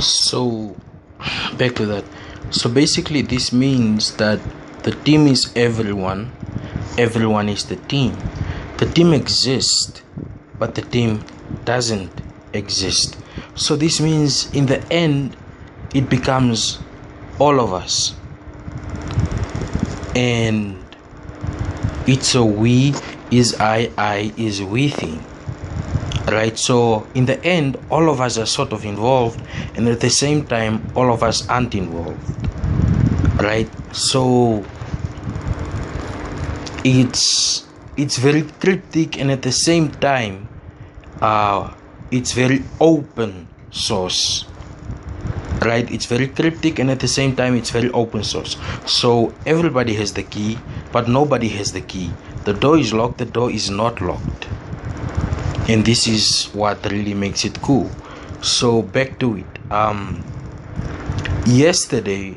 So, back to that. So, basically, this means that the team is everyone, everyone is the team. The team exists, but the team doesn't exist. So, this means in the end, it becomes all of us. And it's a we is I is we thing. Right, so in the end, all of us are sort of involved, and at the same time, all of us aren't involved. Right, so it's very cryptic, and at the same time, it's very open source. Right, it's very cryptic, and at the same time, it's very open source. So everybody has the key, but nobody has the key. The door is locked. The door is not locked. And this is what really makes it cool. So back to it. Yesterday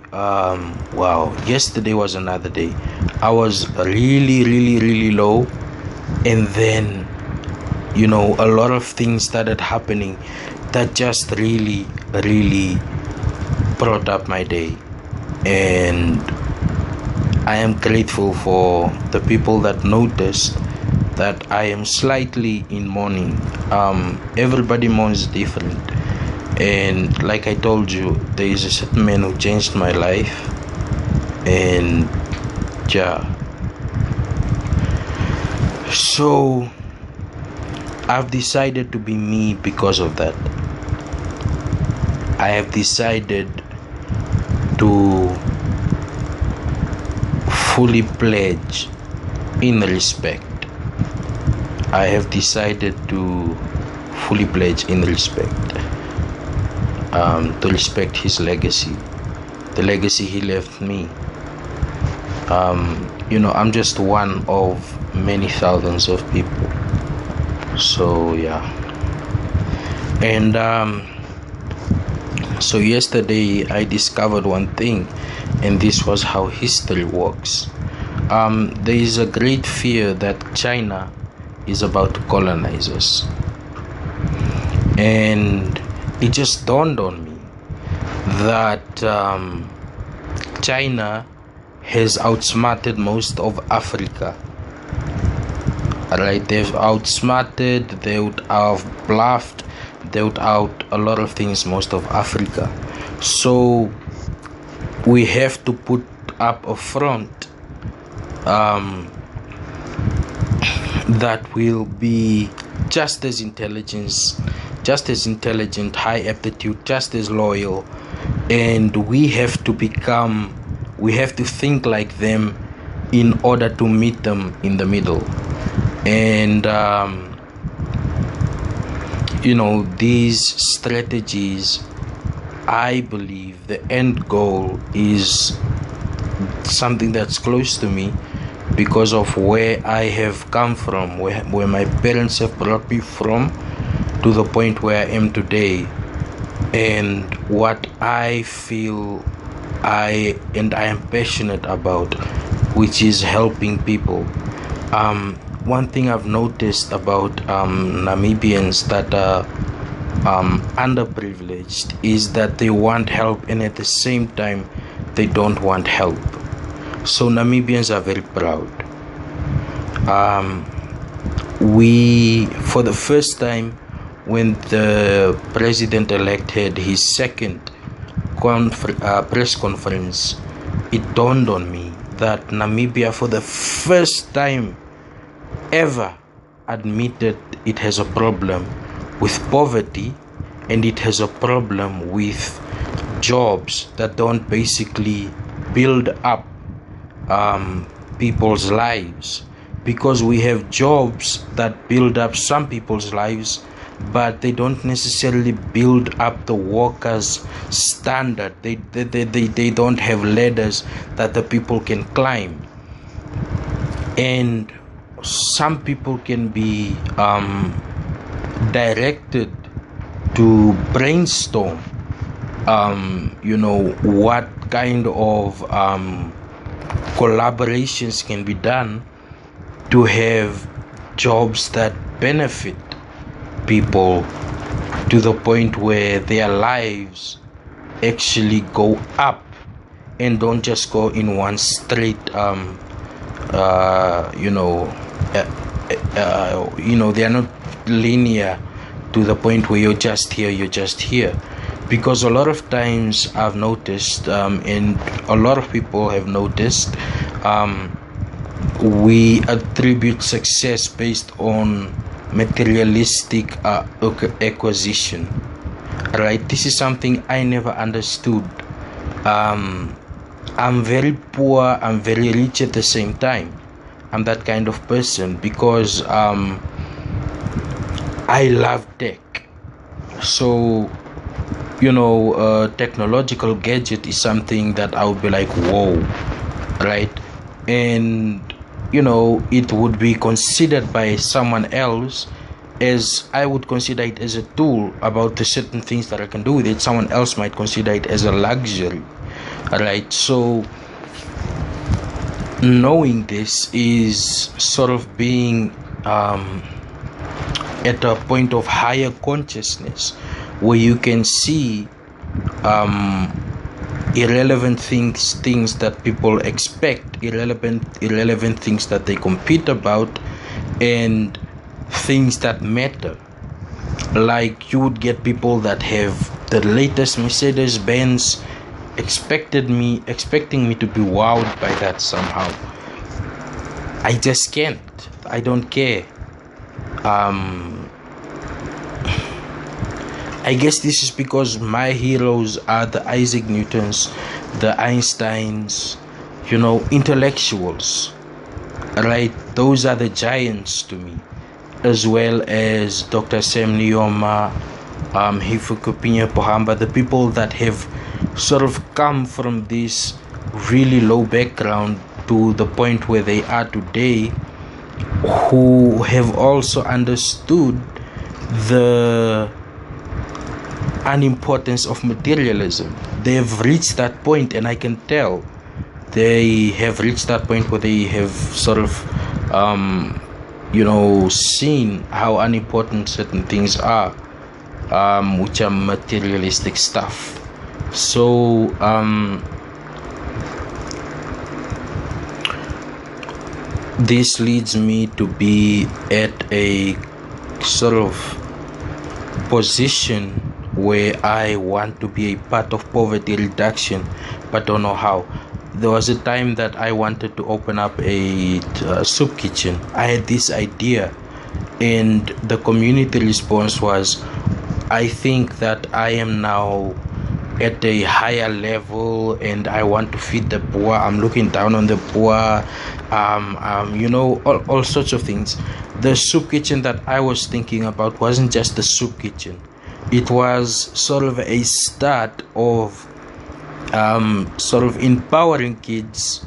yesterday was another day. I was really low, and then a lot of things started happening that just really brought up my day. And I am grateful for the people that noticed that I am slightly in mourning. Everybody mourns different, and like I told you, there is a certain man who changed my life, and yeah. So I've decided to be me because of that. I have decided to fully pledge in respect. I have decided to fully pledge in respect, to respect his legacy, the legacy he left me. I'm just one of many thousands of people. So yeah. And so yesterday I discovered one thing, and this was how history works. There is a great fear that China is about to colonize us, and it just dawned on me that China has outsmarted most of Africa. Right, they've outsmarted, they would have bluffed, they would out a lot of things, most of Africa. So we have to put up a front that will be just as intelligent, high aptitude, just as loyal, and we have to think like them in order to meet them in the middle. And these strategies, I believe the end goal is something that's close to me, because of where I have come from, where my parents have brought me from, to the point where I am today, and what I feel I am passionate about, which is helping people. One thing I've noticed about Namibians that are underprivileged is that they want help, and at the same time they don't want help. So Namibians are very proud. We, for the first time, when the president-elect had his second press conference, it dawned on me that Namibia, for the first time ever, admitted it has a problem with poverty, and it has a problem with jobs that don't basically build up people's lives. Because we have jobs that build up some people's lives, but they don't necessarily build up the workers' standard. They don't have ladders that the people can climb. And some people can be directed to brainstorm what kind of collaborations can be done to have jobs that benefit people to the point where their lives actually go up and don't just go in one straight you know they are not linear to the point where you're just here, because a lot of times I've noticed, and a lot of people have noticed, we attribute success based on materialistic acquisition, right? This is something I never understood. I'm very poor, I'm very rich at the same time. I'm that kind of person because I love tech. So technological gadget is something that I would be like, whoa, right? And it would be considered by someone else as I would consider it as a tool about the certain things that I can do with it. Someone else might consider it as a luxury, right? So knowing this is sort of being at a point of higher consciousness where you can see irrelevant things that people expect, irrelevant things that they compete about, and things that matter. Like you would get people that have the latest Mercedes Benz expecting me to be wowed by that somehow. I just can't. I don't care. I guess this is because my heroes are the Isaac Newtons, the Einsteins, intellectuals, right? Those are the giants to me, as well as Dr. Sam Nujoma, Hifikepunye Pohamba, the people that have sort of come from this really low background to the point where they are today, who have also understood the unimportance of materialism. They have reached that point, and I can tell they have reached that point where they have sort of seen how unimportant certain things are, which are materialistic stuff. So this leads me to be at a sort of position where I want to be a part of poverty reduction, but don't know how. There was a time that I wanted to open up a soup kitchen. I had this idea, and the community response was, I think that I am now at a higher level and I want to feed the poor. I'm looking down on the poor, all sorts of things. The soup kitchen that I was thinking about wasn't just the soup kitchen. It was sort of a start of sort of empowering kids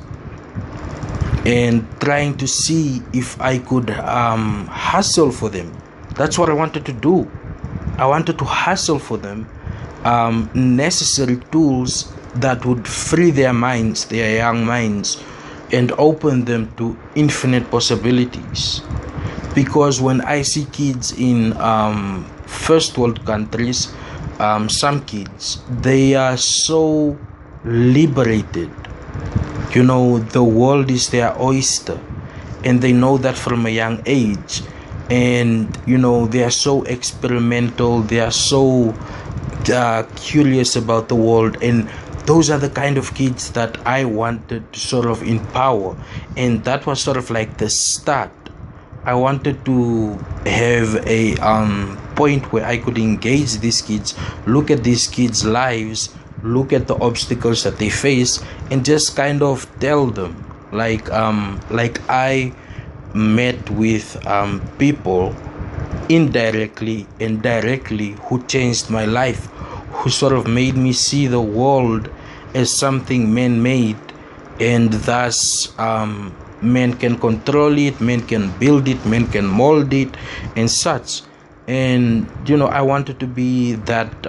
and trying to see if I could hustle for them. That's what I wanted to do. I wanted to hustle for them necessary tools that would free their minds, their young minds, and open them to infinite possibilities. Because when I see kids in first world countries, some kids, they are so liberated. The world is their oyster, and they know that from a young age. And they are so experimental, they are so curious about the world, and those are the kind of kids that I wanted to sort of empower. And that was sort of like the start. I wanted to have a point where I could engage these kids, look at these kids' lives, look at the obstacles that they face, and just kind of tell them, like I met with people indirectly and directly who changed my life, who sort of made me see the world as something man-made, and thus men can control it, men can build it, men can mold it, and such. And I wanted to be that.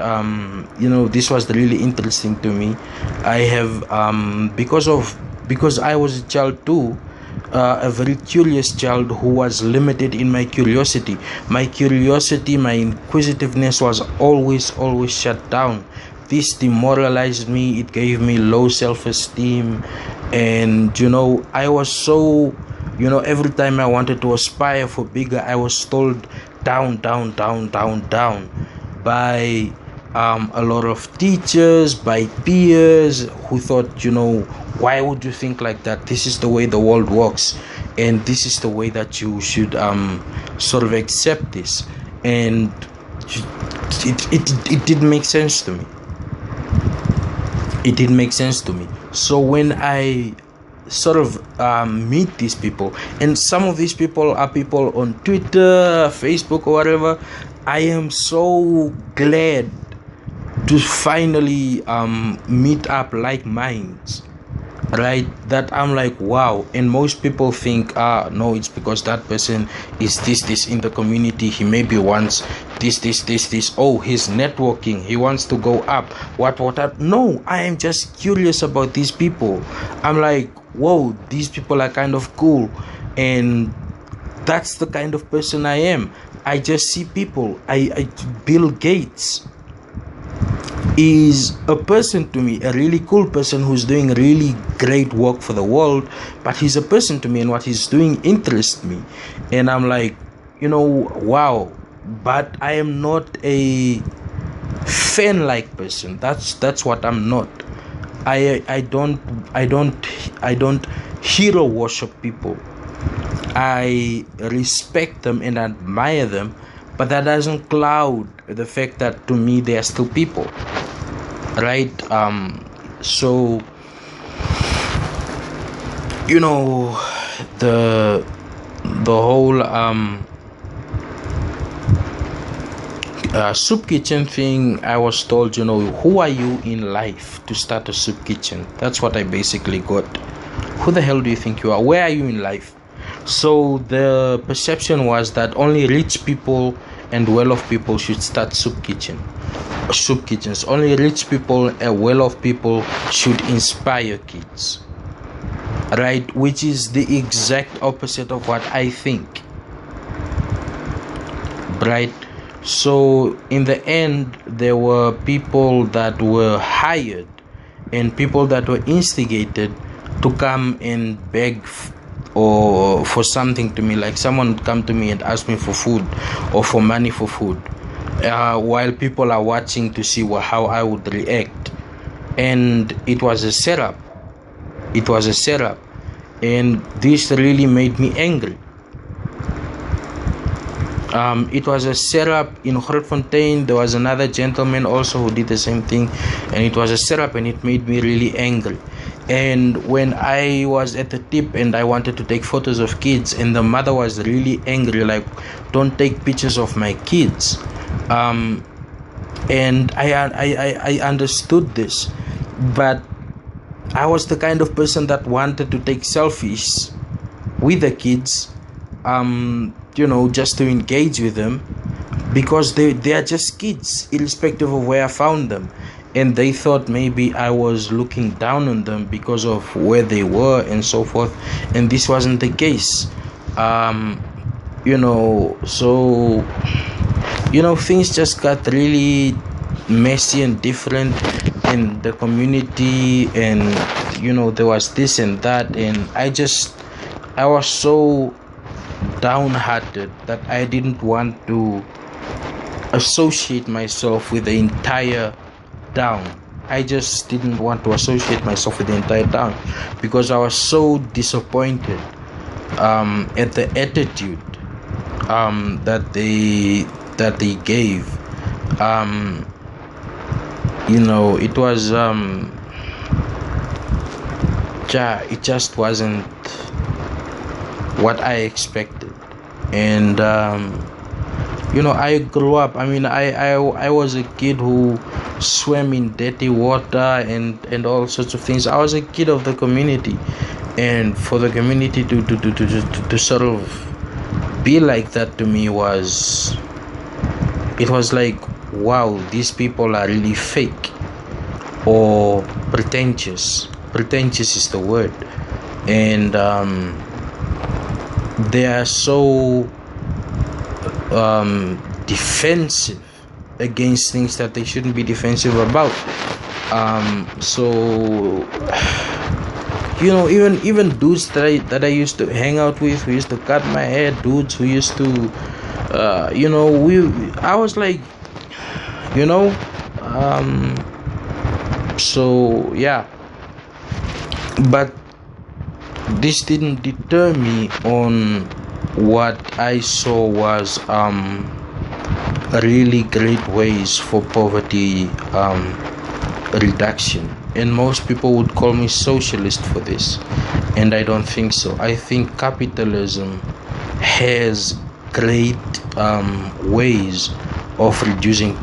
This was really interesting to me. I have because I was a child too, a very curious child who was limited in my curiosity. My inquisitiveness was always shut down. this demoralized me. It gave me low self-esteem, and I was so, every time I wanted to aspire for bigger, I was told down, down, down, down, down by a lot of teachers, by peers who thought, why would you think like that? This is the way the world works, and this is the way that you should sort of accept this. And it didn't make sense to me. It didn't make sense to me. So when I sort of meet these people, and some of these people are people on Twitter, Facebook, or whatever, I am so glad to finally meet up like minds, right? That I'm like, wow. And most people think, no, it's because that person is this in the community, he maybe wants this. Oh, he's networking, he wants to go up, what. No, I am just curious about these people. I'm like, whoa, these people are kind of cool. And that's the kind of person I am. I just see people. Bill Gates is a person to me, a really cool person who's doing really great work for the world, but he's a person to me, and what he's doing interests me. And I'm like, wow. But I am not a fan-like person. That's what I'm not. I don't hero worship people. I respect them and admire them, but that doesn't cloud the fact that to me they are still people, right? So the whole soup kitchen thing, I was told, who are you in life to start a soup kitchen? That's what I basically got. Who the hell do you think you are? Where are you in life? So the perception was that only rich people and well-off people should start soup kitchens. Only rich people and well-off people should inspire kids, right? Which is the exact opposite of what I think, right? So in the end, there were people that were hired and people that were instigated to come and beg or for something to me. Like someone would come to me and ask me for food or for money for food, while people are watching to see how I would react. And it was a setup. And this really made me angry. It was a setup in Grootfontein. There was another gentleman also who did the same thing, and it was a setup, and it made me really angry. And when I was at the tip and I wanted to take photos of kids, and the mother was really angry, like, don't take pictures of my kids. And I understood this, but I was the kind of person that wanted to take selfies with the kids, just to engage with them, because they are just kids, irrespective of where I found them. And they thought maybe I was looking down on them because of where they were and so forth, and this wasn't the case. So things just got really messy and different in the community, and there was this and that, and I was so downhearted that I didn't want to associate myself with the entire town. I just didn't want to associate myself with the entire town because I was so disappointed at the attitude that they gave. It was it just wasn't what I expected. And I grew up, I was a kid who swam in dirty water and all sorts of things. I was a kid of the community, and for the community to sort of be like that to me was like, wow, these people are really fake or pretentious is the word. And they are so defensive against things that they shouldn't be defensive about. So even dudes that I used to hang out with, who used to cut my hair, dudes who used to I was like, you know so yeah, but this didn't deter me on what I saw was really great ways for poverty reduction. And most people would call me socialist for this, and I don't think so. I think capitalism has great ways of reducing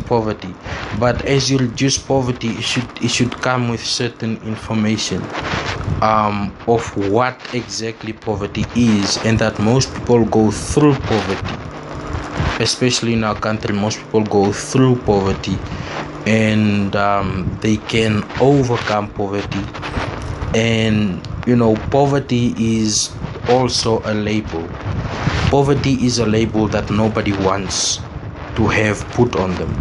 poverty, but as you reduce poverty, it should come with certain information of what exactly poverty is, and that most people go through poverty, especially in our country. Most people go through poverty, and they can overcome poverty. And poverty is also a label. Poverty is a label that nobody wants to have put on them.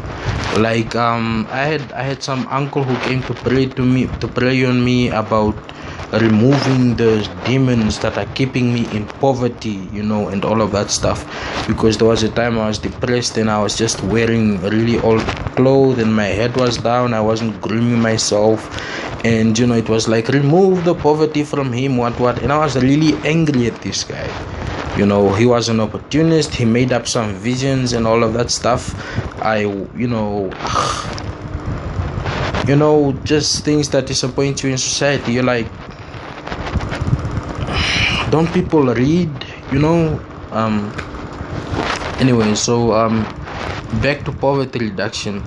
Like I had some uncle who came to pray on me about removing the demons that are keeping me in poverty, and all of that stuff, because there was a time I was depressed and I was just wearing really old clothes and my head was down. I wasn't grooming myself, and it was like, remove the poverty from him, what, and I was really angry at this guy. He was an opportunist. He made up some visions and all of that stuff. Just things that disappoint you in society. You're like, don't people read? Anyway, so back to poverty reduction.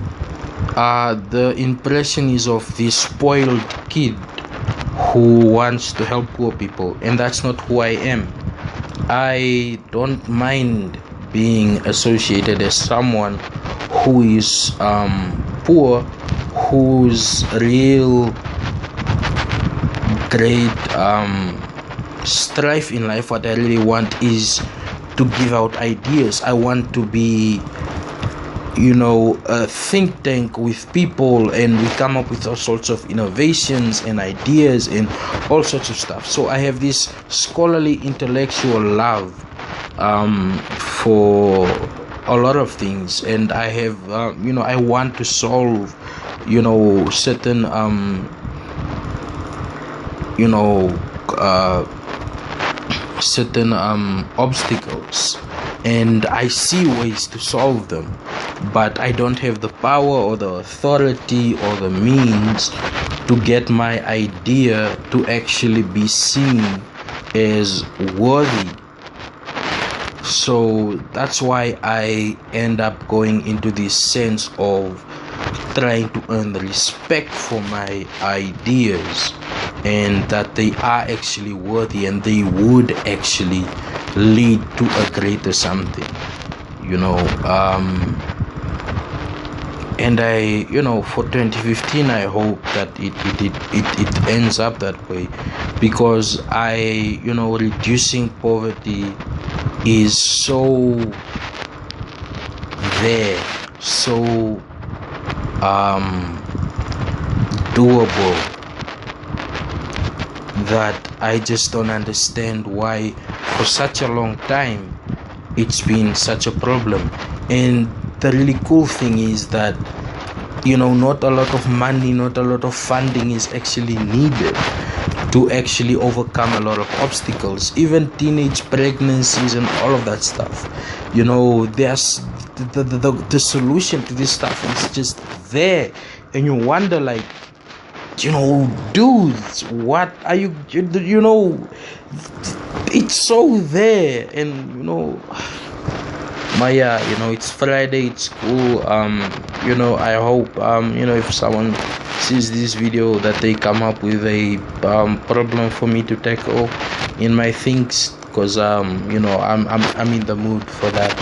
The impression is of this spoiled kid who wants to help poor people, and that's not who I am. I don't mind being associated as someone who is poor, whose real great strife in life, what I really want is to give out ideas. I want to be a think tank with people, and we come up with all sorts of innovations and ideas and all sorts of stuff. So I have this scholarly intellectual love for a lot of things, and I have I want to solve certain certain obstacles, and I see ways to solve them, but I don't have the power or the authority or the means to get my idea to actually be seen as worthy. So that's why I end up going into this sense of trying to earn the respect for my ideas, and that they are actually worthy and they would actually lead to a greater something, and I for 2015 I hope that it ends up that way, because I reducing poverty is so there, so doable, that I just don't understand why for such a long time it's been such a problem. And the really cool thing is that not a lot of money, not a lot of funding is actually needed to actually overcome a lot of obstacles, even teenage pregnancies and all of that stuff. There's the solution to this stuff is just there, and you wonder, like, dudes, what are you it's so there. And it's Friday, it's cool. I hope if someone sees this video that they come up with a problem for me to tackle in my things, because I'm in the mood for that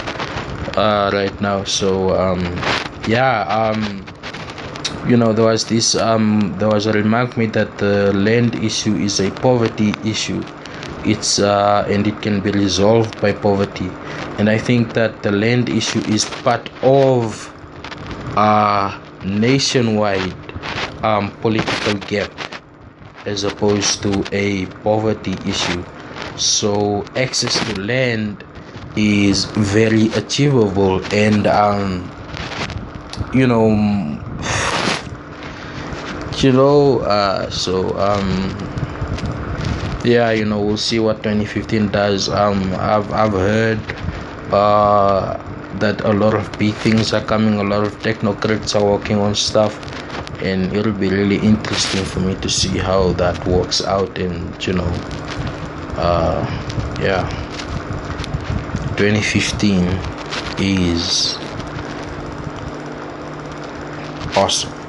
right now. So there was a remark made that the land issue is a poverty issue. It's and it can be resolved by poverty, and I think that the land issue is part of nationwide political gap as opposed to a poverty issue. So access to land is very achievable, and you know yeah, we'll see what 2015 does. I've heard that a lot of big things are coming, a lot of technocrats are working on stuff, and it'll be really interesting for me to see how that works out. And yeah, 2015 is awesome.